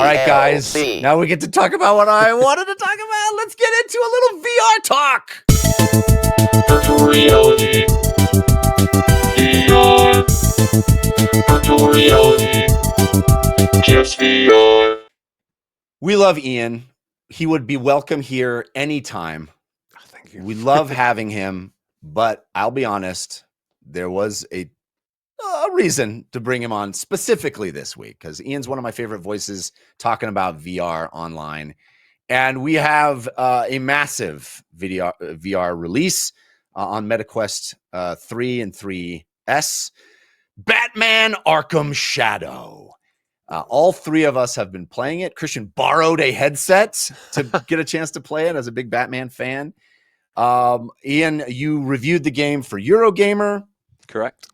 right, guys. Now we get to talk about what I wanted to talk about. Let's get into a little VR talk. Virtual reality. VR. Virtual reality. Just VR. We love Ian. He would be welcome here anytime. Thank you. We love having him, but I'll be honest, there was a reason to bring him on specifically this week because Ian's one of my favorite voices talking about VR online. And we have a massive VR release on MetaQuest 3 and 3S, Batman Arkham Shadow. All three of us have been playing it. Christian borrowed a headset to get a chance to play it as a big Batman fan. Ian, you reviewed the game for Eurogamer. Correct.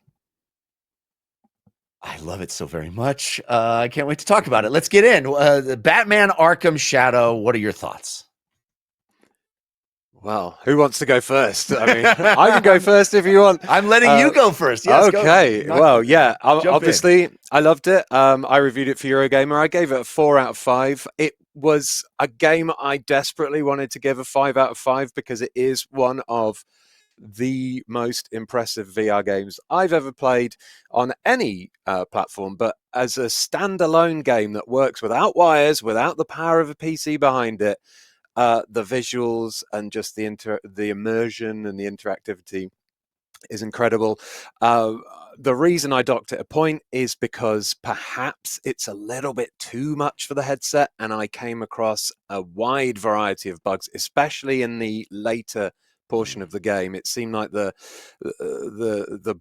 I love it so very much. I can't wait to talk about it. Let's get in. The Batman Arkham Shadow. What are your thoughts? Well, who wants to go first? I mean, I can go first if you want. I'm letting you go first. Yes, okay. Go. Well, yeah. Obviously, I loved it. I reviewed it for Eurogamer. I gave it a 4 out of 5. It was a game I desperately wanted to give a 5 out of 5 because it is one of the most impressive VR games I've ever played on any platform. But as a standalone game that works without wires, without the power of a PC behind it, the visuals and just the immersion and the interactivity is incredible. The reason I docked at a point is because perhaps it's a little bit too much for the headset, and I came across a wide variety of bugs, especially in the later portion of the game. It seemed like the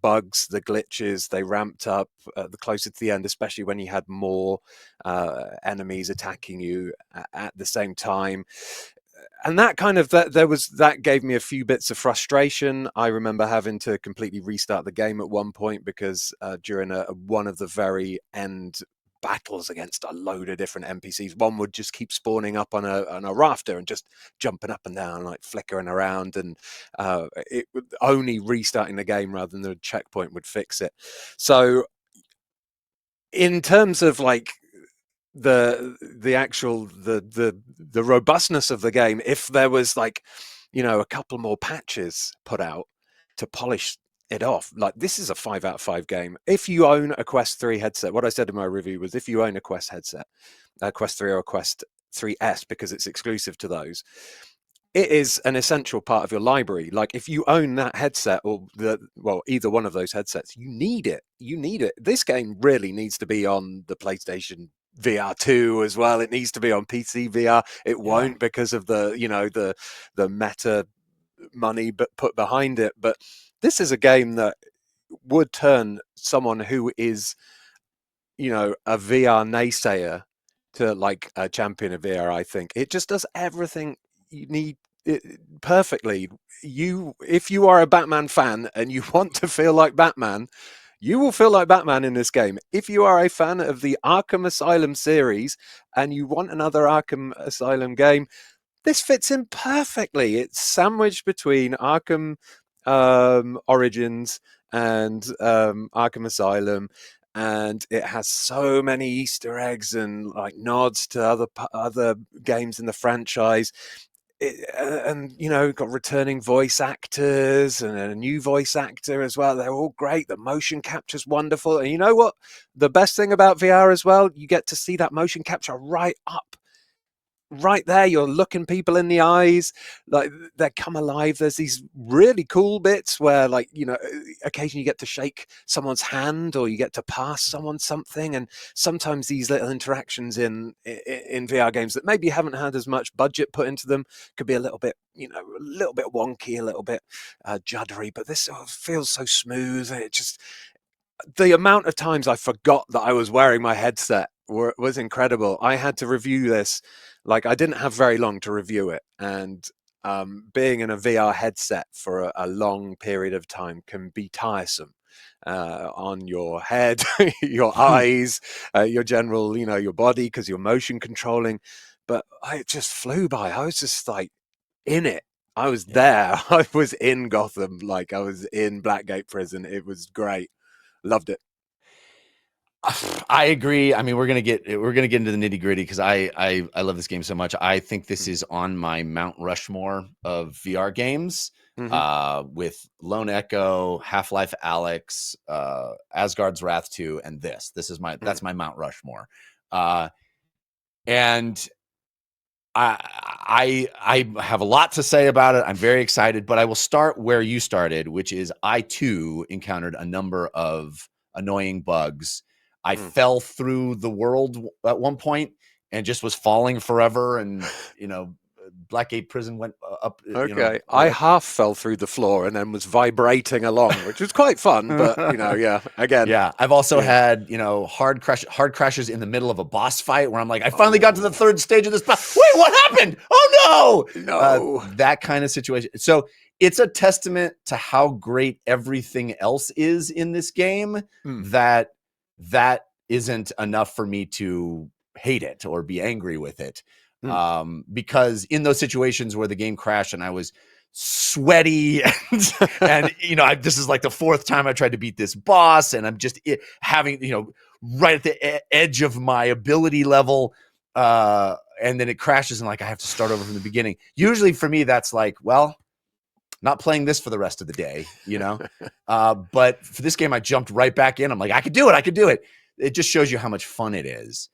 bugs, the glitches, they ramped up the closer to the end, especially when you had more enemies attacking you at the same time. And that kind of that gave me a few bits of frustration. I remember having to completely restart the game at one point because during one of the very end battles against a load of different NPCs, one would just keep spawning up on a rafter and just jumping up and down, like flickering around, and it would only restarting the game rather than the checkpoint would fix it. So in terms of like the actual the robustness of the game, if there was like, you know, a couple more patches put out to polish it off, like this is a 5 out of 5 game. If you own a Quest 3 headset, what I said in my review was if you own a Quest headset, a Quest 3 or a Quest 3S, because it's exclusive to those, it is an essential part of your library. Like if you own that headset or either one of those headsets, you need it. This game really needs to be on the PlayStation VR2 as well. It needs to be on PC VR. It won't because of the meta money but put behind it. But this is a game that would turn someone who is, you know, a VR naysayer to like a champion of VR. I think it just does everything you need perfectly. If you are a Batman fan and you want to feel like Batman, you will feel like Batman in this game. If you are a fan of the Arkham Asylum series and you want another Arkham Asylum game, this fits in perfectly. It's sandwiched between Arkham Origins and Arkham Asylum, and it has so many Easter eggs and like nods to other games in the franchise. And you know, got returning voice actors and a new voice actor as well. They're all great. The motion capture's wonderful. And you know what? The best thing about VR as well, you get to see that motion capture right there. You're looking people in the eyes, like they come alive. There's these really cool bits where, like, you know, occasionally you get to shake someone's hand or you get to pass someone something. And sometimes these little interactions in VR games that maybe haven't had as much budget put into them could be a little bit, you know, a little bit wonky, a little bit juddery, but this sort of feels so smooth. It just, the amount of times I forgot that I was wearing my headset was incredible. I had to review this, like I didn't have very long to review it, and being in a VR headset for a long period of time can be tiresome on your head, your eyes, your general, you know, your body, because you're motion controlling. But it just flew by. I was just like in it. I was there. I was in Gotham, like I was in Blackgate Prison. It was great. Loved it. I agree. I mean, we're gonna get into the nitty gritty because I love this game so much. I think this is on my Mount Rushmore of VR games. Mm-hmm. With Lone Echo, Half-Life Alyx, Asgard's Wrath 2, and this. That's my Mount Rushmore. And I have a lot to say about it. I'm very excited, but I will start where you started, which is I too encountered a number of annoying bugs. I fell through the world at one point and just was falling forever, and Blackgate Prison went up. Okay, I half fell through the floor and then was vibrating along, which was quite fun. But yeah, again, yeah. I've also had hard crashes in the middle of a boss fight where I'm like, I finally got to the third stage of this boss. Wait, what happened? Oh no, that kind of situation. So it's a testament to how great everything else is in this game that isn't enough for me to hate it or be angry with it. Because in those situations where the game crashed and I was sweaty and this is like the fourth time I tried to beat this boss, and I'm just having right at the edge of my ability level, and then it crashes and like I have to start over from the beginning. Usually for me that's like, well, not playing this for the rest of the day, but for this game I jumped right back in. I'm like, I could do it. It just shows you how much fun it is.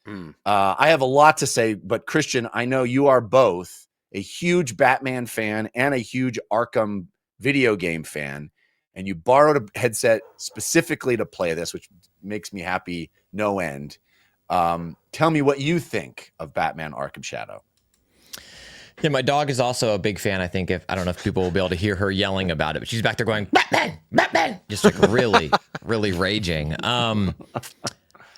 I have a lot to say, but Christian, I know you are both a huge Batman fan and a huge Arkham video game fan, and you borrowed a headset specifically to play this, which makes me happy no end. Tell me what you think of Batman Arkham Shadow. Yeah, my dog is also a big fan. I don't know if people will be able to hear her yelling about it, but she's back there going, Batman, Batman, just like really, really raging.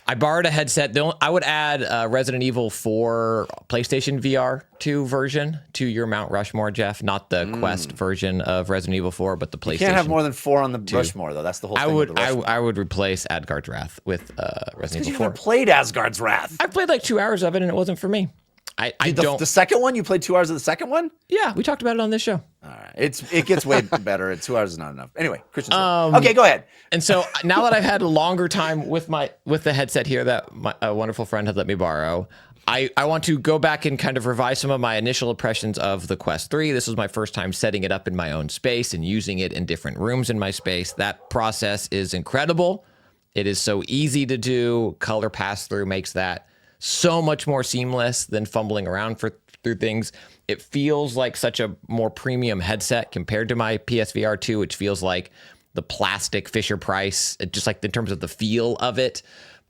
I borrowed a headset. I would add Resident Evil 4 PlayStation VR 2 version to your Mount Rushmore, Jeff. Not the Quest version of Resident Evil 4, but the PlayStation. You can't have more than 4 on the Rushmore, though. That's the whole thing. I would replace Asgard's Wrath with Resident Evil 4. You haven't played Asgard's Wrath. I played like 2 hours of it, and it wasn't for me. The second one? You played 2 hours of the second one? Yeah, we talked about it on this show. All right. It gets way better. 2 hours is not enough. Anyway, Christian. Okay, go ahead. And so now that I've had a longer time with the headset here that a wonderful friend had let me borrow, I want to go back and kind of revise some of my initial impressions of the Quest 3. This was my first time setting it up in my own space and using it in different rooms in my space. That process is incredible. It is so easy to do. Color pass-through makes that so much more seamless than fumbling around through things. It feels like such a more premium headset compared to my PSVR 2, which feels like the plastic Fisher Price, just like in terms of the feel of it.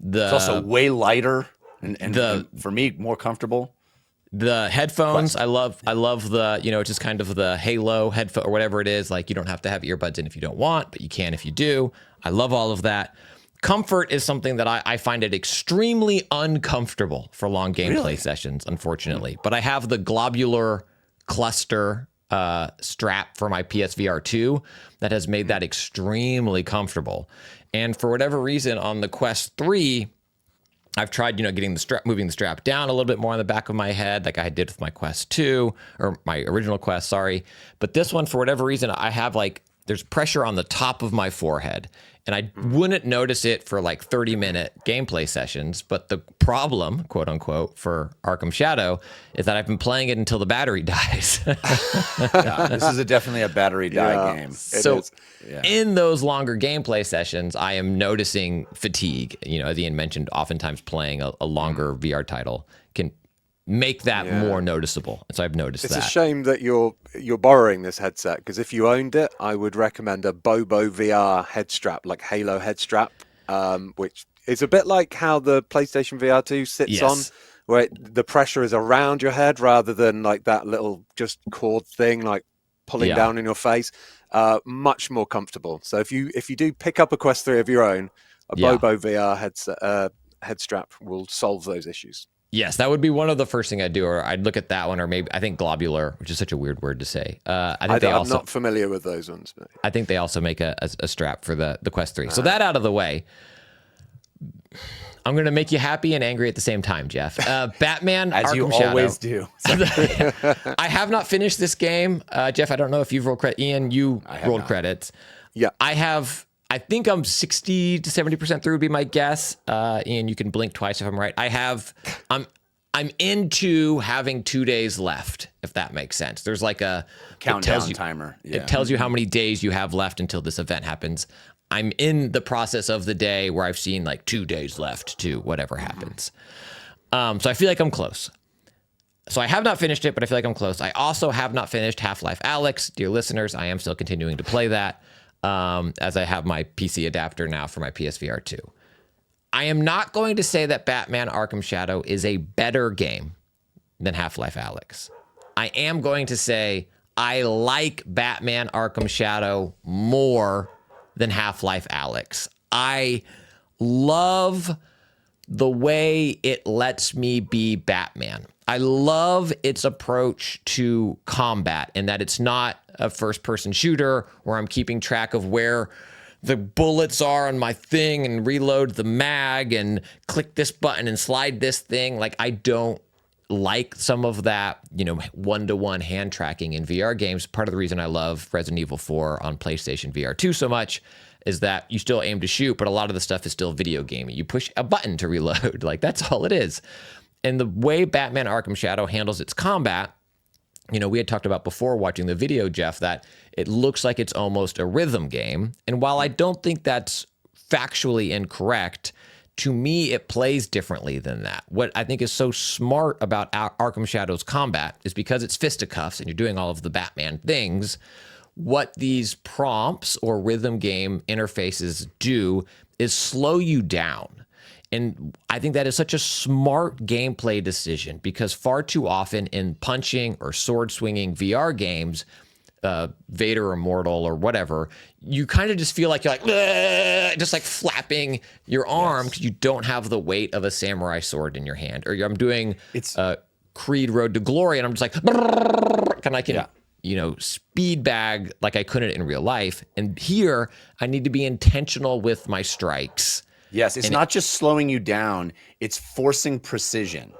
It's also way lighter and for me, more comfortable. The headphones, I love the, just kind of the Halo headphone or whatever it is. Like you don't have to have earbuds in if you don't want, but you can if you do. I love all of that. Comfort is something that I find it extremely uncomfortable for long gameplay sessions, unfortunately. But I have the globular cluster strap for my PSVR 2 that has made that extremely comfortable. And for whatever reason, on the Quest 3, I've tried, getting moving the strap down a little bit more on the back of my head, like I did with my Quest 2, or my original Quest, sorry. But this one, for whatever reason, I have there's pressure on the top of my forehead. And I wouldn't notice it for 30-minute gameplay sessions. But the problem, quote unquote, for Arkham Shadow is that I've been playing it until the battery dies. This is definitely a battery die game. So in those longer gameplay sessions, I am noticing fatigue. As Ian mentioned, oftentimes playing a longer VR title can make that more noticeable. And so I've noticed that. It's a shame that you're borrowing this headset, because if you owned it, I would recommend a Bobo VR head strap, like Halo head strap, which is a bit like how the PlayStation VR 2 sits on, where the pressure is around your head rather than like that little just cord thing, like pulling down in your face. Much more comfortable. So if you do pick up a Quest 3 of your own, a Bobo VR head strap will solve those issues. Yes, that would be one of the first thing I'd do, or I'd look at that one, or maybe I think globular, which is such a weird word to say. I'm not familiar with those ones. But I think they also make a strap for the Quest 3. So that out of the way, I'm going to make you happy and angry at the same time, Jeff. Batman As Arkham you Shadow. always do. I have not finished this game. Jeff, I don't know if you've rolled credits. Ian, you rolled credits. Yeah. I have I think I'm 60 to 70% through would be my guess. Ian, you can blink twice if I'm right. I'm into having 2 days left, if that makes sense. There's like a countdown timer. Yeah. It tells you how many days you have left until this event happens. I'm in the process of the day where I've seen like 2 days left to whatever happens. So I feel like I'm close. So I have not finished it, but I feel like I'm close. I also have not finished Half-Life Alyx. Dear listeners, I am still continuing to play that as I have my PC adapter now for my PSVR 2. I am not going to say that Batman Arkham Shadow is a better game than Half-Life Alyx. I am going to say I like Batman Arkham Shadow more than Half-Life Alyx. I love the way it lets me be Batman. I love its approach to combat and that it's not a first-person shooter where I'm keeping track of where the bullets are on my thing and reload the mag and click this button and slide this thing. Like, I don't like some of that, one-to-one hand tracking in VR games. Part of the reason I love Resident Evil 4 on PlayStation VR 2 so much is that you still aim to shoot, but a lot of the stuff is still video gamey. You push a button to reload. Like, that's all it is. And the way Batman Arkham Shadow handles its combat, we had talked about before watching the video, Jeff, that it looks like it's almost a rhythm game. And while I don't think that's factually incorrect, to me, it plays differently than that. What I think is so smart about Arkham Shadow's combat is because it's fisticuffs and you're doing all of the Batman things, what these prompts or rhythm game interfaces do is slow you down. And I think that is such a smart gameplay decision because far too often in punching or sword swinging VR games, Vader Immortal or whatever, you kind of just feel like you're like, just like flapping your arm because you don't have the weight of a samurai sword in your hand. Or I'm doing Creed Road to Glory and I'm just like, and I can, speed bag like I couldn't in real life. And here I need to be intentional with my strikes. Yes, it's not just slowing you down, it's forcing precision.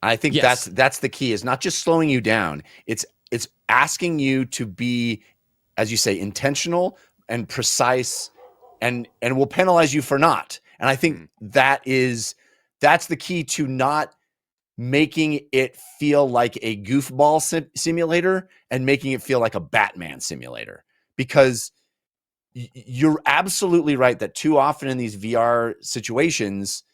I think that's the key. Is not just slowing you down. It's asking you to be, as you say, intentional and precise and will penalize you for not. And I think that's the key to not making it feel like a goofball simulator and making it feel like a Batman simulator. Because you're absolutely right that too often in these VR situations,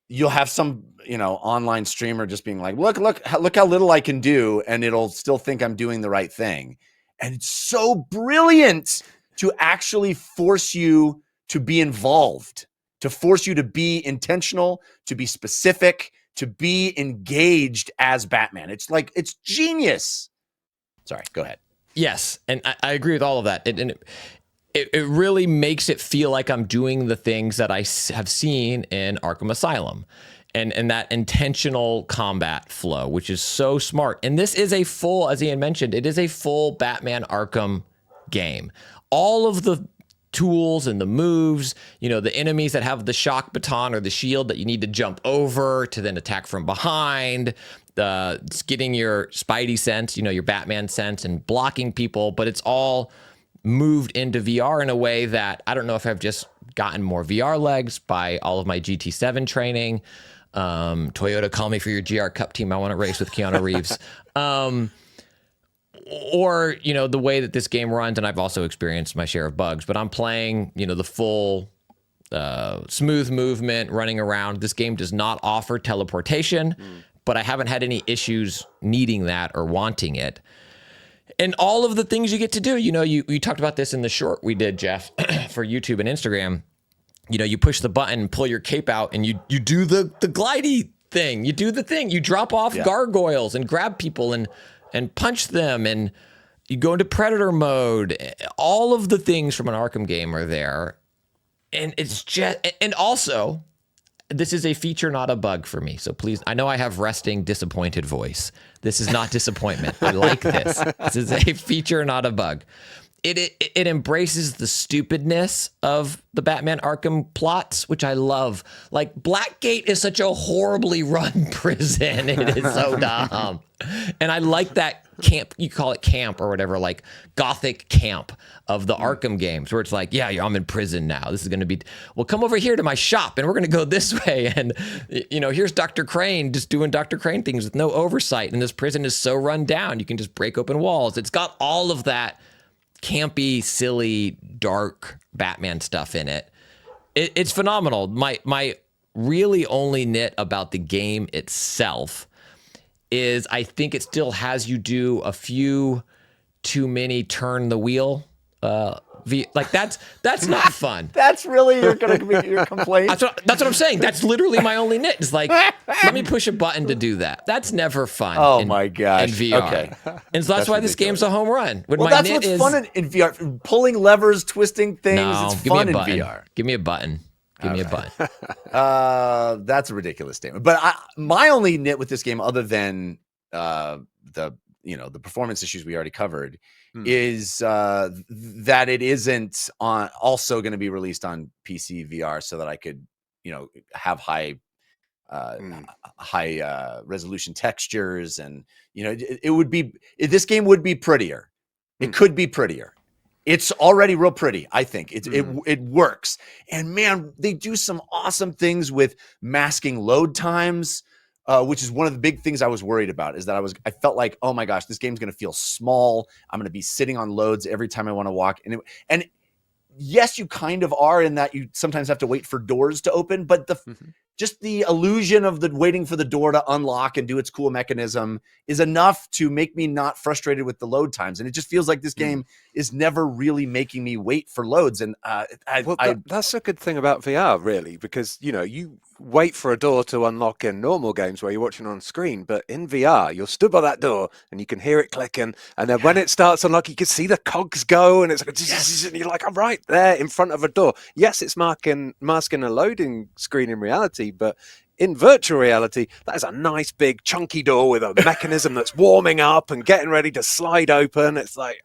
you'll have some, online streamer just being like, look how little I can do. And it'll still think I'm doing the right thing. And it's so brilliant to actually force you to be involved, to force you to be intentional, to be specific, to be engaged as Batman. It's genius. Sorry, go ahead. Yes. And I agree with all of that. It really makes it feel like I'm doing the things that I have seen in Arkham Asylum and that intentional combat flow, which is so smart. And this is a full, as Ian mentioned, it is a full Batman Arkham game. All of the tools and the moves, the enemies that have the shock baton or the shield that you need to jump over to then attack from behind, it's getting your Spidey sense, your Batman sense and blocking people, but it's all moved into VR in a way that I don't know if I've just gotten more VR legs by all of my GT7 training. Toyota, call me for your GR Cup team. I want to race with Keanu Reeves. Or, the way that this game runs, and I've also experienced my share of bugs, but I'm playing, the full smooth movement, running around. This game does not offer teleportation, but I haven't had any issues needing that or wanting it. And all of the things you get to do, you talked about this in the short we did, Jeff, for YouTube and Instagram. You push the button, pull your cape out, and you do the glidey thing. You do the thing. You drop off gargoyles and grab people and punch them, and you go into predator mode. All of the things from an Arkham game are there. And it's just, and also, this is a feature, not a bug for me. So please, I know I have resting, disappointed voice. This is not disappointment. I like this. This is a feature, not a bug. it embraces the stupidness of the Batman Arkham plots, which I love. Like, Blackgate is such a horribly run prison. It is so dumb. And I like that camp, you call it camp or whatever, like gothic camp of the Arkham games, where it's like, yeah, I'm in prison now. This is going to be, well, come over here to my shop and we're going to go this way. And, here's Dr. Crane just doing Dr. Crane things with no oversight. And this prison is so run down, you can just break open walls. It's got all of that campy, silly, dark Batman stuff in it. It's phenomenal. My really only nit about the game itself is I think it still has you do a few too many turn the wheel. That's not fun. That's really your complaint. That's what I'm saying. That's literally my only nit. It's like, let me push a button to do that. That's never fun. Oh my gosh. In VR. Okay. And so that's why this game's a home run. Well, that's what's fun in VR. Pulling levers, twisting things. No, it's fun in button. VR. Give me a button. Give me a button. That's a ridiculous statement. But my only nit with this game, other than the performance issues we already covered, is that it isn't also going to be released on PC VR, so that I could have high resolution textures, and this game would be prettier. It could be prettier. It's already real pretty. I think it works. And man, they do some awesome things with masking load times, which is one of the big things I was worried about, is that I felt like, oh my gosh, this game's going to feel small. I'm going to be sitting on loads every time I want to walk. And yes, you kind of are, in that you sometimes have to wait for doors to open, but just the illusion of the waiting for the door to unlock and do its cool mechanism is enough to make me not frustrated with the load times. And it just feels like this game is never really making me wait for loads. And that's a good thing about VR, really, because you wait for a door to unlock in normal games where you're watching on screen, but in VR you're stood by that door and you can hear it clicking, and then when it starts unlocking, you can see the cogs go, and it's like, and you're like, I'm right there in front of a door. Yes, it's masking a loading screen in reality, but in virtual reality, that is a nice big chunky door with a mechanism that's warming up and getting ready to slide open. It's like,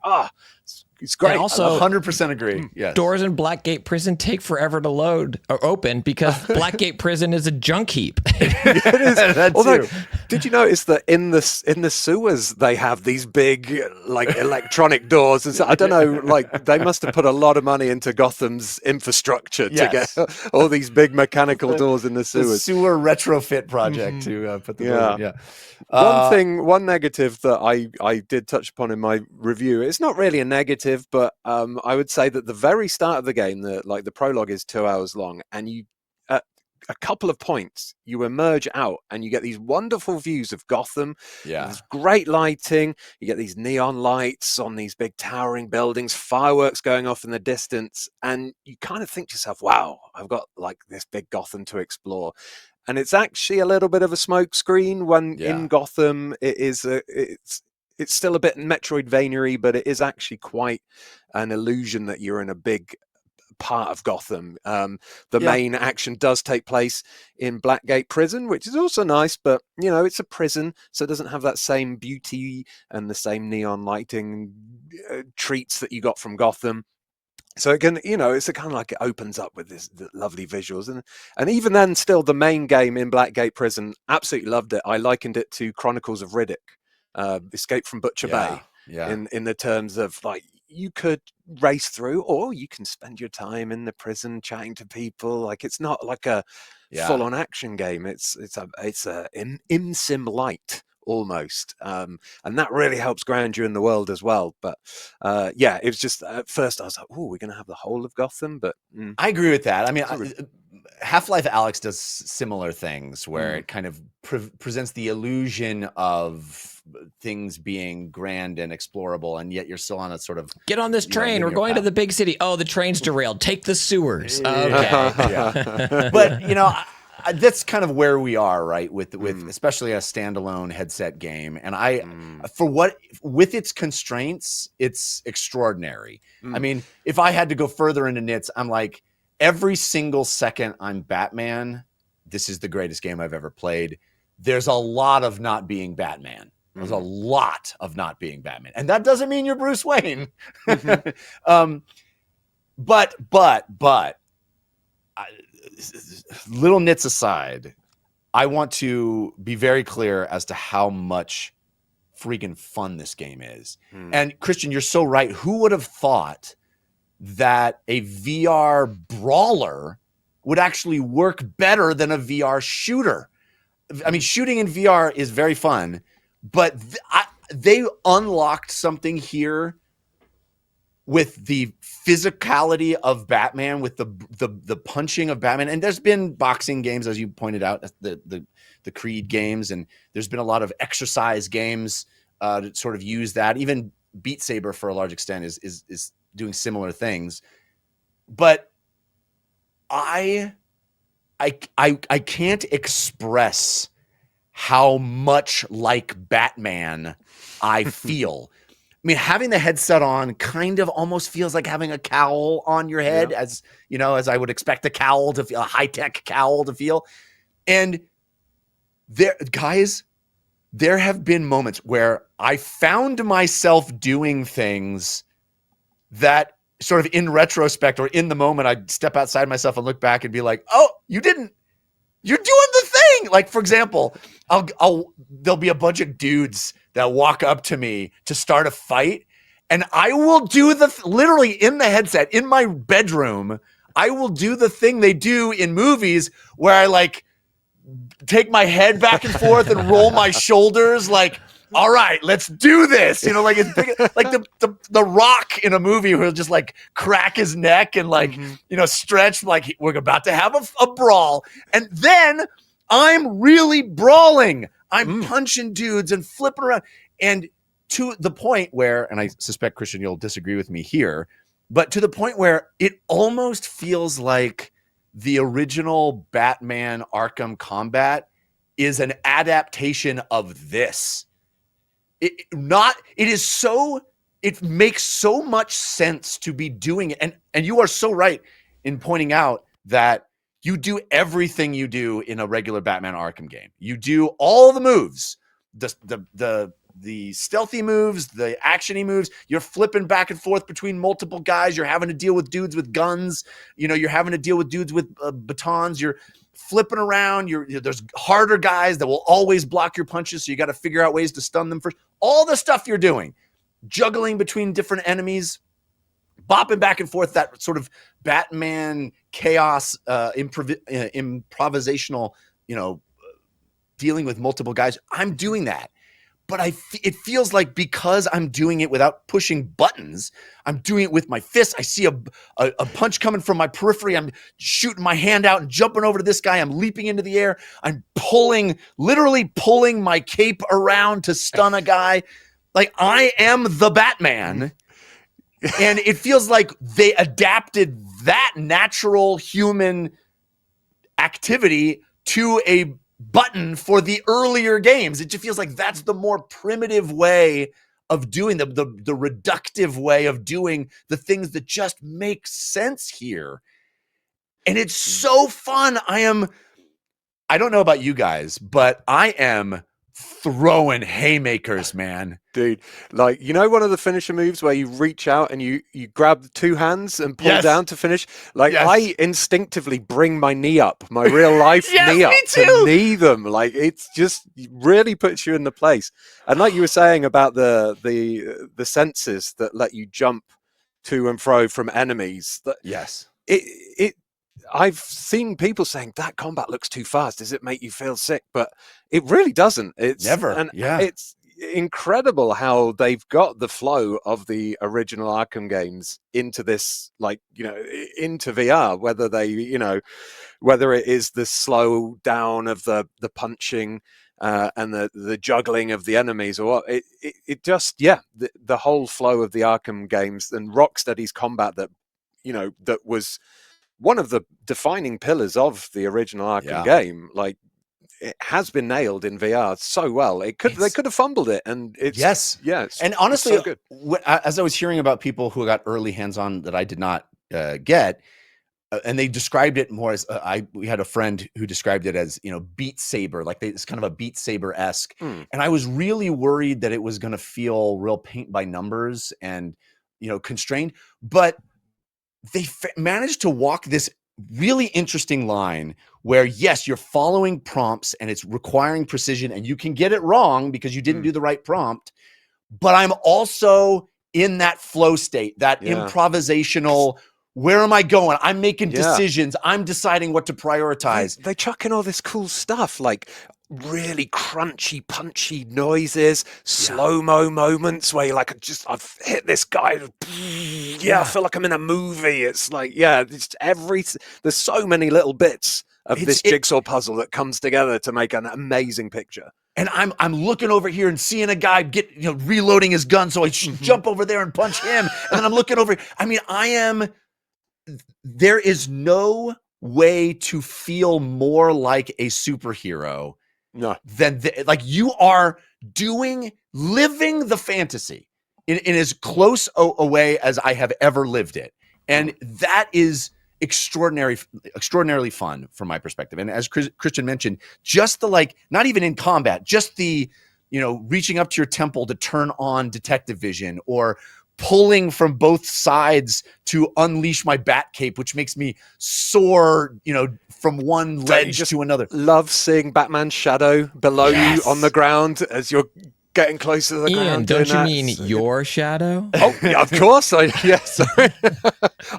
it's great. And also, 100% agree. Yes. Doors in Blackgate Prison take forever to load or open because Blackgate Prison is a junk heap. It is. Although, did you notice that in the sewers they have these big electronic doors? And so, I don't know, they must have put a lot of money into Gotham's infrastructure to get all these big mechanical doors in the sewers. The sewer retrofit project to put the door in. Yeah. One negative that I did touch upon in my review, it's not really a negative, but I would say that the very start of the game, the prologue is 2 hours long, and you at a couple of points you emerge out and you get these wonderful views of Gotham. There's great lighting, you get these neon lights on these big towering buildings, fireworks going off in the distance, and you kind of think to yourself, wow, I've got this big Gotham to explore. And it's actually a little bit of a smoke screen when in Gotham. It's still a bit Metroidvania-y, but it is actually quite an illusion that you're in a big part of Gotham. The main action does take place in Blackgate Prison, which is also nice, but it's a prison, so it doesn't have that same beauty and the same neon lighting treats that you got from Gotham. So it can, it's a kind of like it opens up with the lovely visuals, and even then, still the main game in Blackgate Prison, absolutely loved it. I likened it to Chronicles of Riddick, Escape from Butcher Bay, in the terms of you could race through, or you can spend your time in the prison chatting to people. It's not like a full-on action game. It's a in-sim light almost, and that really helps ground you in the world as well. But it was just, at first I was like, oh, we're gonna have the whole of Gotham, but I agree with that. I mean, Half-Life Alyx does similar things where it kind of presents the illusion of things being grand and explorable, and yet you're still on a sort of, get on this train, we're going to the big city. Oh, the train's derailed, take the sewers. Okay. But that's kind of where we are, right? With especially a standalone headset game. And with its constraints, it's extraordinary. I mean, if I had to go further into nits, I'm like, every single second I'm Batman, this is the greatest game I've ever played. There's a lot of not being Batman. There's a lot of not being Batman, and that doesn't mean you're Bruce Wayne. But little nits aside, I want to be very clear as to how much freaking fun this game is. And Christian, you're so right. Who would have thought that a VR brawler would actually work better than a VR shooter? I mean, shooting in VR is very fun, but they unlocked something here with the physicality of Batman, with the punching of Batman. And there's been boxing games, as you pointed out, the Creed games, and there's been a lot of exercise games to sort of use that. Even Beat Saber, for a large extent, is doing similar things. But I can't express how much like Batman I feel. I mean, having the headset on kind of almost feels like having a cowl on your head, as you know, as I would expect a cowl to feel, a high-tech cowl to feel. And there have been moments where I found myself doing things that sort of in retrospect or in the moment, I'd step outside myself and look back and be like, oh, you're doing the thing. Like, for example, there'll be a bunch of dudes that walk up to me to start a fight, and I will do literally in the headset in my bedroom, I will do the thing they do in movies where I like take my head back and forth and roll my shoulders like, all right, let's do this. You know, like it's big, like the Rock in a movie where he'll just like crack his neck and like, you know, stretch like we're about to have a brawl. And then I'm really brawling. I'm punching dudes and flipping around. And to the point where, and I suspect, Christian, you'll disagree with me here, but to the point where it almost feels like the original Batman Arkham combat is an adaptation of this. It makes so much sense to be doing it. And you are so right in pointing out that you do everything you do in a regular Batman Arkham game. You do all the moves, the stealthy moves, the actiony moves. You're flipping back and forth between multiple guys. You're having to deal with dudes with guns. You know, you're having to deal with dudes with batons. You're flipping around. There's harder guys that will always block your punches, so you got to figure out ways to stun them first. All the stuff you're doing, juggling between different enemies, bopping back and forth, that sort of Batman chaos, improvisational, you know, dealing with multiple guys. I'm doing that. But it feels like because I'm doing it without pushing buttons, I'm doing it with my fists. I see a punch coming from my periphery. I'm shooting my hand out and jumping over to this guy. I'm leaping into the air. I'm literally pulling my cape around to stun a guy. Like, I am the Batman. And it feels like they adapted that natural human activity to a button for the earlier games. It just feels like that's the more primitive way of doing the reductive way of doing the things that just make sense here. And it's so fun. I don't know about you guys, but I am throwing haymakers, man. Dude, like, you know, one of the finisher moves where you reach out and you grab two hands and pull down to finish? Like, I instinctively bring my knee up, my real life knee up to knee them. Like, it's just really puts you in the place. And like you were saying about the senses that let you jump to and fro from enemies. I've seen people saying that combat looks too fast. Does it make you feel sick? But it really doesn't. It's never. It's incredible how they've got the flow of the original Arkham games into this, like, you know, into VR, whether it is the slow down of the punching and the juggling of the enemies, or what, it just, the whole flow of the Arkham games and Rocksteady's combat that was one of the defining pillars of the original Arkham game. Like, it has been nailed in VR so well. They could have fumbled it, and it's and honestly, it's so good. As I was hearing about people who got early hands-on that I did not get, and they described it more as we had a friend who described it as, Beat Saber, like it's kind of a Beat Saber-esque. Mm. And I was really worried that it was going to feel real paint by numbers and, constrained, but they managed to walk this really interesting line where, yes, you're following prompts and it's requiring precision and you can get it wrong because you didn't do the right prompt, but I'm also in that flow state, that improvisational, where am I going? I'm making decisions. I'm deciding what to prioritize. They chuck in all this cool stuff, like really crunchy, punchy noises, slow-mo moments where you're like, I've hit this guy. I feel like I'm in a movie. It's like, there's so many little bits of this jigsaw puzzle that comes together to make an amazing picture. And I'm looking over here and seeing a guy get, reloading his gun. So I jump over there and punch him. And then I'm looking over. I mean, there is no way to feel more like a superhero than like you are living the fantasy in as close a way as I have ever lived it. And that is extraordinarily fun from my perspective. And as Christian mentioned, just the not even in combat, just the, reaching up to your temple to turn on detective vision or pulling from both sides to unleash my bat cape, which makes me soar, from one ledge to another. Love seeing Batman's shadow below you on the ground as you're getting closer to the Ian, ground. don't you mean your shadow? Oh, yeah, of course. Sorry.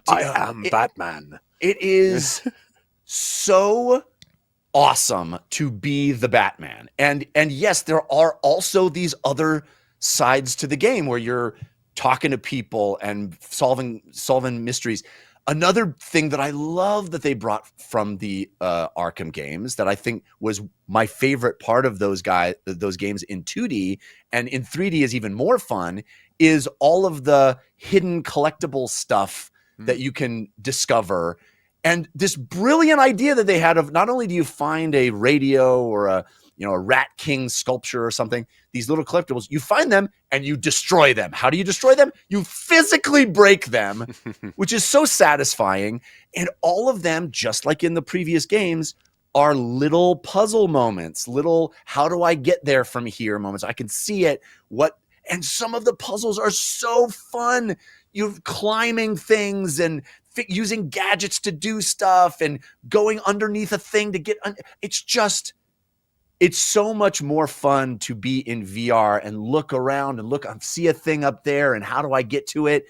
I am Batman. It is so awesome to be the Batman. And yes, there are also these other sides to the game where you're talking to people and solving mysteries. Another thing that I love that they brought from the Arkham games that I think was my favorite part of those games in 2D and in 3D is even more fun is all of the hidden collectible stuff that you can discover. And this brilliant idea that they had of not only do you find a radio or a Rat King sculpture or something, these little collectibles, you find them and you destroy them. How do you destroy them? You physically break them, which is so satisfying. And all of them, just like in the previous games, are little puzzle moments, little how do I get there from here moments. I can see it. And some of the puzzles are so fun. You're climbing things and using gadgets to do stuff and going underneath a thing to get. It's so much more fun to be in VR and look around and see a thing up there and how do I get to it?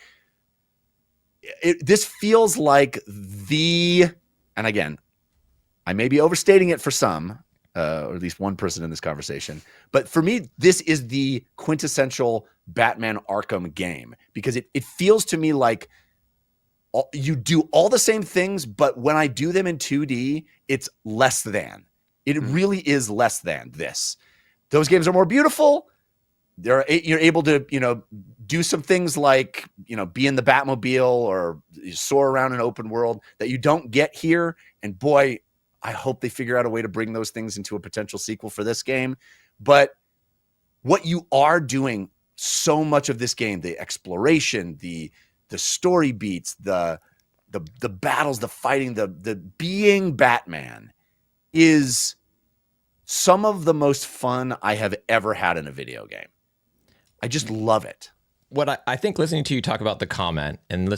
This feels like and again, I may be overstating it for some, or at least one person in this conversation, but for me, this is the quintessential Batman Arkham game because it feels to me like you do all the same things, but when I do them in 2D, it's less than. It really is less than this. Those games are more beautiful. You're able to, do some things like, be in the Batmobile or soar around an open world that you don't get here. And boy, I hope they figure out a way to bring those things into a potential sequel for this game. But what you are doing so much of this game, the exploration, the story beats, the battles, the fighting, the being Batman is some of the most fun I have ever had in a video game. I just love it. What I think listening to you talk about the comment and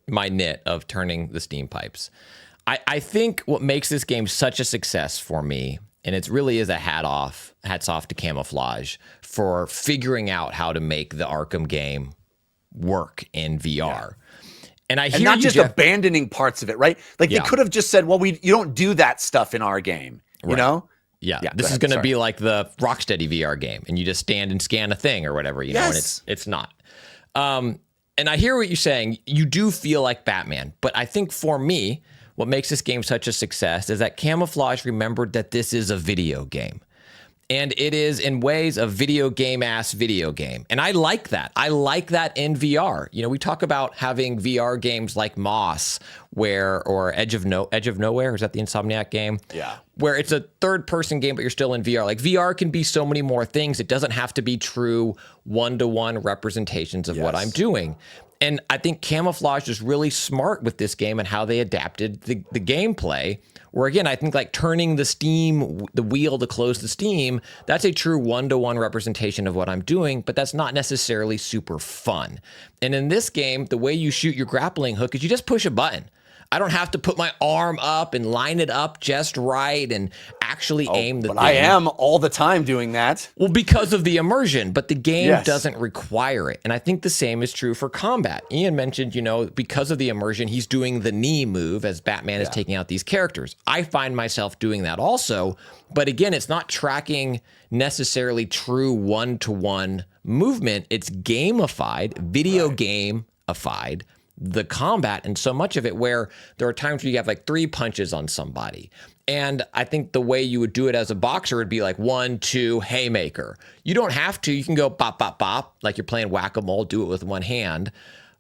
my nit of turning the steam pipes, I think what makes this game such a success for me, and it really is hats off to Camouflage for figuring out how to make the Arkham game work in VR. Yeah. And not just abandoning parts of it, right? Like they could have just said, well, you don't do that stuff in our game, you know? Yeah. This is going to be like the Rocksteady VR game and you just stand and scan a thing or whatever, you know, and it's not. And I hear what you're saying. You do feel like Batman, but I think for me, what makes this game such a success is that Camouflage remembered that this is a video game. And it is in ways a video game. And I like that. I like that in VR. We talk about having VR games like Moss or Edge of Nowhere. Is that the Insomniac game? Yeah. Where it's a third person game, but you're still in VR. Like VR can be so many more things. It doesn't have to be true one-to-one representations of what I'm doing. And I think Camouflage is really smart with this game and how they adapted the gameplay. Where again, I think like turning the wheel to close the steam, that's a true one-to-one representation of what I'm doing, but that's not necessarily super fun. And in this game, the way you shoot your grappling hook is you just push a button. I don't have to put my arm up and line it up just right and actually aim the thing. But I am all the time doing that. Well, because of the immersion, but the game Yes. doesn't require it. And I think the same is true for combat. Ian mentioned, because of the immersion, he's doing the knee move as Batman is taking out these characters. I find myself doing that also. But again, it's not tracking necessarily true one-to-one movement. It's gamified, video gamified. The combat and so much of it where there are times where you have like 3 punches on somebody. And I think the way you would do it as a boxer would be like 1, 2, haymaker. You don't have to. You can go bop, bop, bop, like you're playing whack-a-mole, do it with one hand.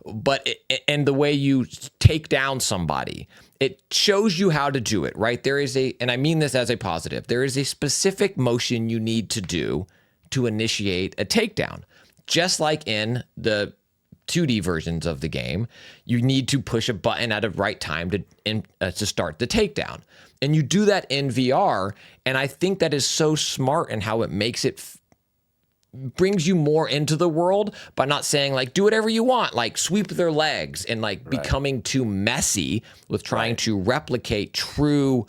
But and the way you take down somebody, it shows you how to do it, right? There is and I mean this as a positive, there is a specific motion you need to do to initiate a takedown. Just like in the 2D versions of the game, you need to push a button at a right time to start the takedown. And you do that in VR, and I think that is so smart in how it makes it brings you more into the world by not saying like do whatever you want, like sweep their legs and like becoming too messy with trying to replicate true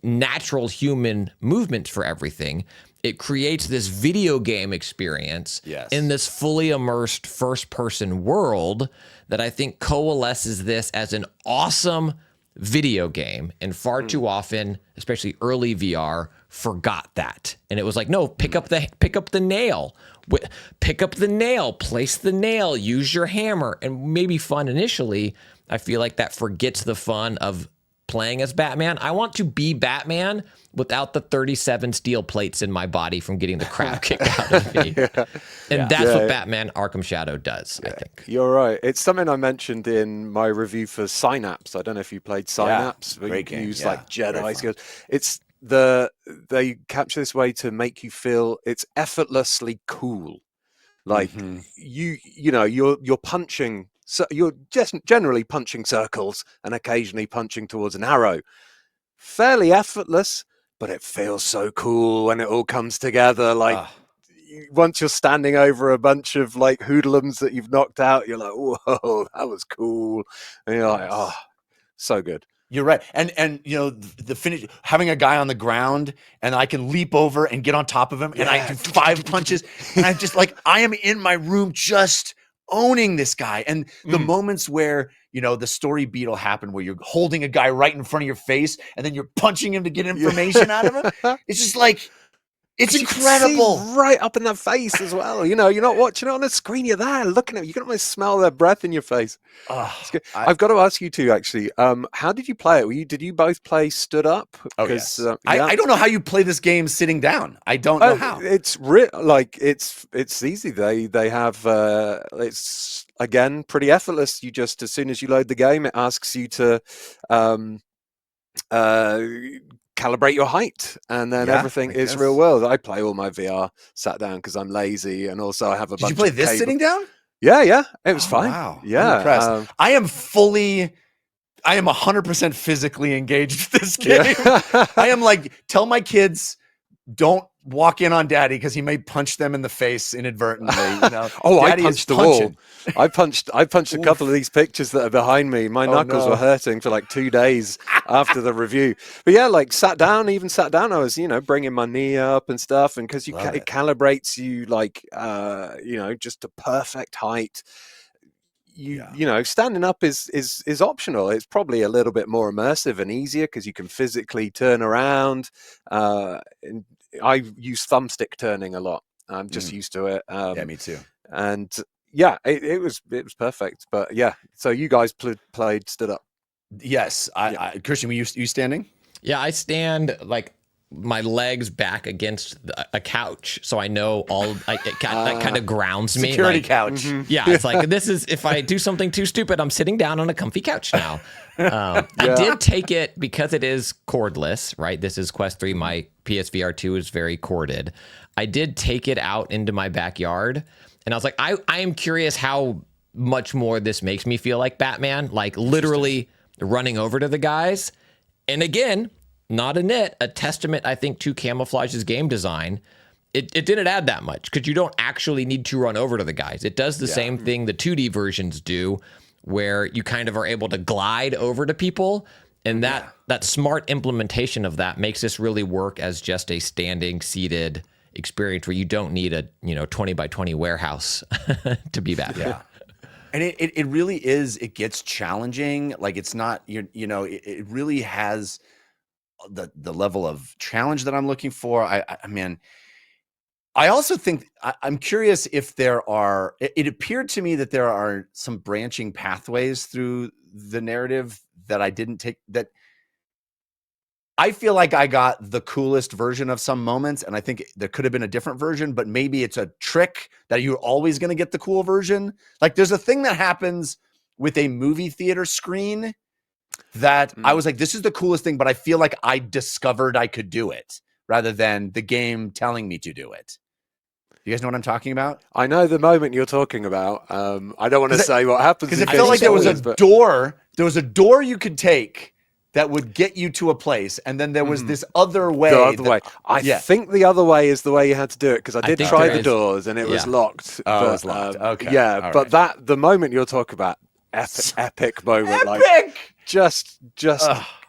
natural human movements for everything. It creates this video game experience in this fully immersed first-person world that I think coalesces this as an awesome video game. And far too often, especially early VR, forgot that. And it was like, no, pick up the nail, place the nail, use your hammer, and maybe fun initially. I feel like that forgets the fun of playing as Batman. I want to be Batman without the 37 steel plates in my body from getting the crap kicked out of me. And that's what Batman Arkham Shadow does, I think. You're right. It's something I mentioned in my review for Synapse. I don't know if you played Synapse, but you can use like Jedi skills. It's they capture this way to make you feel it's effortlessly cool. Like you're punching. So you're just generally punching circles and occasionally punching towards an arrow. Fairly effortless, but it feels so cool when it all comes together. Like once you're standing over a bunch of like hoodlums that you've knocked out, you're like, whoa, that was cool. And you're like, oh, so good. You're right. And the finish, having a guy on the ground and I can leap over and get on top of him and I do 5 punches and I'm just like, I am in my room just owning this guy. And the moments where the story beat will happen where you're holding a guy right in front of your face and then you're punching him to get information out of him. It's just like, it's incredible. Right up in their face as well. You're not watching it on the screen. You're there looking at it. You can almost smell their breath in your face. I've got to ask you two, actually. How did you play it? Did you both play stood up? Oh, yes. I don't know how you play this game sitting down. I don't know how. It's it's easy. They have it's again pretty effortless. You just, as soon as you load the game, it asks you to calibrate your height, and then everything is real world. I play all my VR sat down because I'm lazy, and also I have a bunch. Did you play this sitting down? Yeah, it was fine. Wow, yeah, I'm impressed. I am 100% physically engaged with this game. I am like, tell my kids, don't walk in on Daddy because he may punch them in the face inadvertently. I punched the wall. I punched a couple of these pictures that are behind me. My knuckles were hurting for like 2 days after the review. But yeah, like sat down. I was, bringing my knee up and stuff, and because it calibrates you like, just a perfect height. Standing up is optional. It's probably a little bit more immersive and easier because you can physically turn around. And I use thumbstick turning a lot. I'm just used to it. Me too. And it was perfect. But yeah, so you guys played stood up. Yes, Christian, were you standing? Yeah, I stand like my legs back against a couch, so I know that kind of grounds me. Security couch. Yeah, it's like, this is, if I do something too stupid, I'm sitting down on a comfy couch now. I did take it because it is cordless, right? This is Quest 3. My PSVR 2 is very corded. I did take it out into my backyard, and I was like, I am curious how much more this makes me feel like Batman, like literally running over to the guys. And again, not a nit, a testament, I think, to Camouflage's game design. It didn't add that much because you don't actually need to run over to the guys. It does the same thing the 2D versions do, where you kind of are able to glide over to people. And that smart implementation of that makes this really work as just a standing, seated experience where you don't need a 20 by 20 warehouse to be Batman. Yeah. And it really is, it gets challenging. Like it's not, it really has the level of challenge that I'm looking for. I also think I'm curious if there are, it appeared to me that there are some branching pathways through the narrative that I didn't take, that I feel like I got the coolest version of some moments. And I think there could have been a different version, but maybe it's a trick that you're always going to get the cool version. Like there's a thing that happens with a movie theater screen that I was like, this is the coolest thing, but I feel like I discovered I could do it rather than the game telling me to do it. You guys know what I'm talking about? I know the moment you're talking about. I don't want to say what happens because it felt like there was a door. There was a door you could take that would get you to a place, and then there was this other way. The other way. I think the other way is the way you had to do it because I did try the doors and it was locked. Oh, it was locked. Okay. Yeah, all but right. the moment you're talking about, epic moment, like just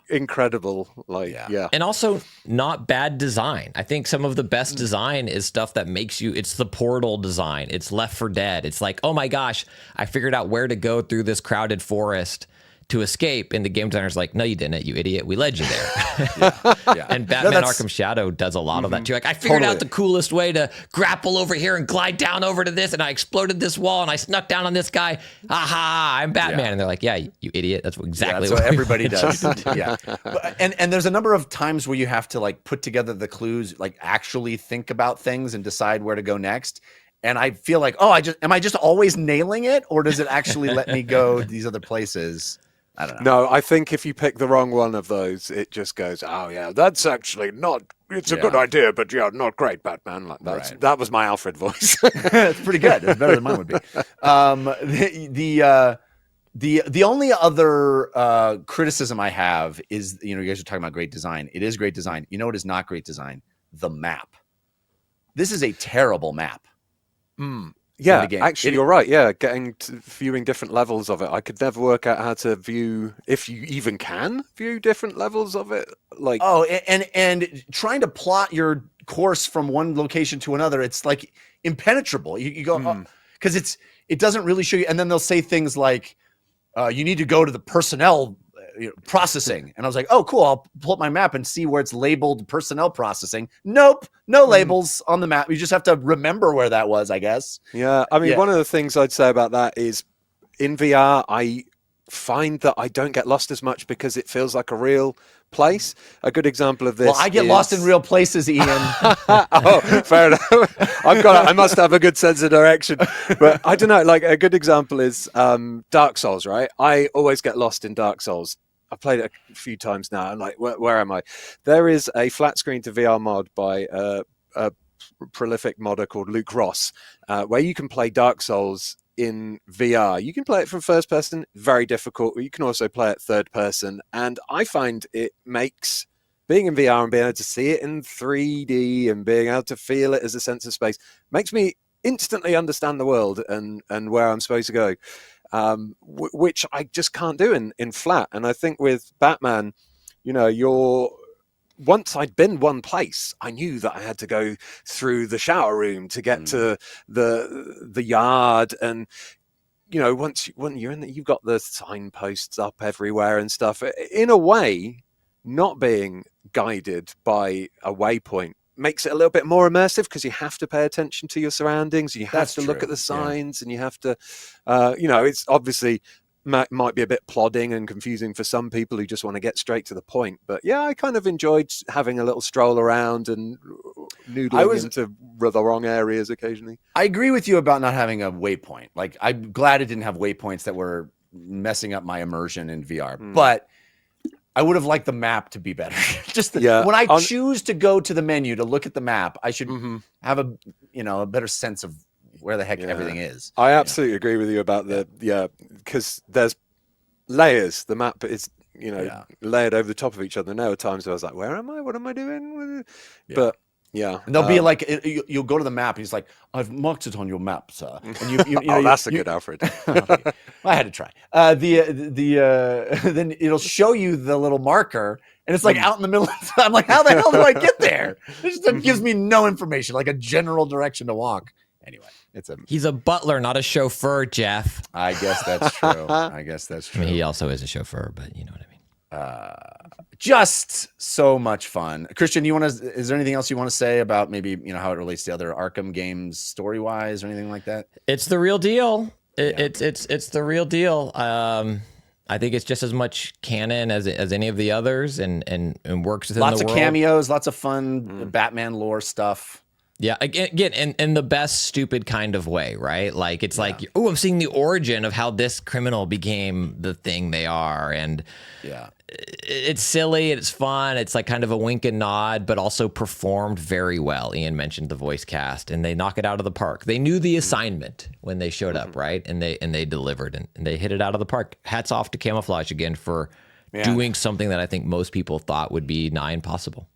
incredible. Like yeah. And also not bad design. I think some of the best design is stuff that makes you, it's the Portal design. It's Left 4 Dead. It's like, oh my gosh, I figured out where to go through this crowded forest to escape. And the game designer's like, no, you didn't, you idiot. We led you there. And Batman Arkham Shadow does a lot of that too. Like I figured out the coolest way to grapple over here and glide down over to this. And I exploded this wall and I snuck down on this guy. Aha, I'm Batman. And they're like, yeah, you idiot. That's exactly what everybody does. And there's a number of times where you have to like put together the clues, like actually think about things and decide where to go next. And I feel like, am I just always nailing it? Or does it actually let me go these other places? I don't know. No, I think if you pick the wrong one of those, it just goes, oh yeah, that's actually not, it's a good idea, but yeah, not great, Batman. Like that was my Alfred voice. It's pretty good. It's better than mine would be. The only other criticism I have is, you guys are talking about great design. It is great design. You know what is not great design? The map. This is a terrible map. Yeah, actually, you're right. Yeah, getting to viewing different levels of it. I could never work out how to view, if you even can view different levels of it. Like, and trying to plot your course from one location to another, it's like impenetrable. You go because it doesn't really show you. And then they'll say things like, "You need to go to the personnel processing," and I was like, "Oh, cool! I'll pull up my map and see where it's labeled personnel processing." Nope, no labels on the map. You just have to remember where that was, I guess. Yeah, I mean, one of the things I'd say about that is in VR, I find that I don't get lost as much because it feels like a real place. A good example of this. Well, I get lost in real places, Ian. Oh, fair enough. I must have a good sense of direction. But I don't know. Like a good example is Dark Souls. Right? I always get lost in Dark Souls. I've played it a few times now. I'm like, where am I? There is a flat screen to VR mod by a prolific modder called Luke Ross, where you can play Dark Souls in VR. You can play it from first person, very difficult. You can also play it third person. And I find it makes being in VR and being able to see it in 3D and being able to feel it as a sense of space makes me instantly understand the world and where I'm supposed to go. Which I just can't do in flat. And I think with Batman, once I'd been one place, I knew that I had to go through the shower room to get to the yard. And, when you're in there, you've got the signposts up everywhere and stuff. In a way, not being guided by a waypoint makes it a little bit more immersive because you have to pay attention to your surroundings. You have to look at the signs and you have to, it's obviously might be a bit plodding and confusing for some people who just want to get straight to the point. But yeah, I kind of enjoyed having a little stroll around and noodling into the wrong areas occasionally. I agree with you about not having a waypoint. Like, I'm glad it didn't have waypoints that were messing up my immersion in VR. But I would have liked the map to be better. When I choose to go to the menu to look at the map, I should have a better sense of where the heck Yeah. everything is. I absolutely agree with you about because there's layers. The map is, Yeah. layered over the top of each other. And there were times where I was like, where am I? What am I doing? Yeah. But yeah. And they'll be like, you'll go to the map, and he's like, "I've marked it on your map, sir." And you know, that's a good Alfred. I had to try. Then it'll show you the little marker, and it's like out in the middle. I'm like, how the hell do I get there? It just gives me no information, like a general direction to walk. Anyway, He's a butler, not a chauffeur, Jeff. I guess that's true. I guess that's true. I mean, he also is a chauffeur, but you know what I mean. Just so much fun. Christian, is there anything else you want to say about maybe, how it relates to other Arkham games story wise or anything like that? It's the real deal. It's the real deal. I think it's just as much canon as any of the others, and works within lots the of world. Cameos, lots of fun Batman lore stuff. Yeah, again, in the best stupid kind of way, right? Like it's like, oh, I'm seeing the origin of how this criminal became the thing they are, and it's silly, it's fun, it's like kind of a wink and nod, but also performed very well. Ian mentioned the voice cast, and they knock it out of the park. They knew the assignment when they showed up, right? And they delivered, and they hit it out of the park. Hats off to Camouflage again for doing something that I think most people thought would be nigh impossible.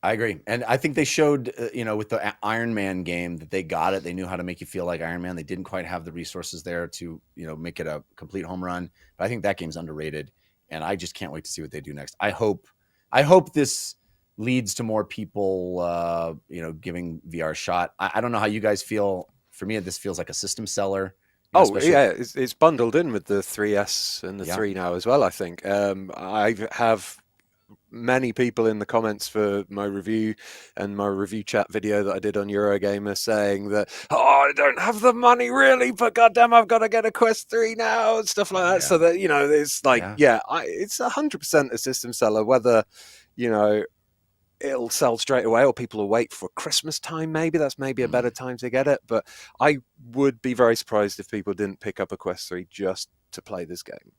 I agree. And I think they showed, with the Iron Man game that they got it. They knew how to make you feel like Iron Man. They didn't quite have the resources there to, make it a complete home run. But I think that game's underrated. And I just can't wait to see what they do next. I hope this leads to more people, giving VR a shot. I don't know how you guys feel. For me, this feels like a system seller. It's bundled in with the 3S and the 3 now as well, I think. I have many people in the comments for my review and my review chat video that I did on Eurogamer saying that, I don't have the money really, but goddamn, I've got to get a Quest 3 now and stuff like that. Yeah. So that, it's like, it's 100% a system seller, whether, it'll sell straight away or people will wait for Christmas time. Maybe that's a better time to get it. But I would be very surprised if people didn't pick up a Quest 3 just to play this game.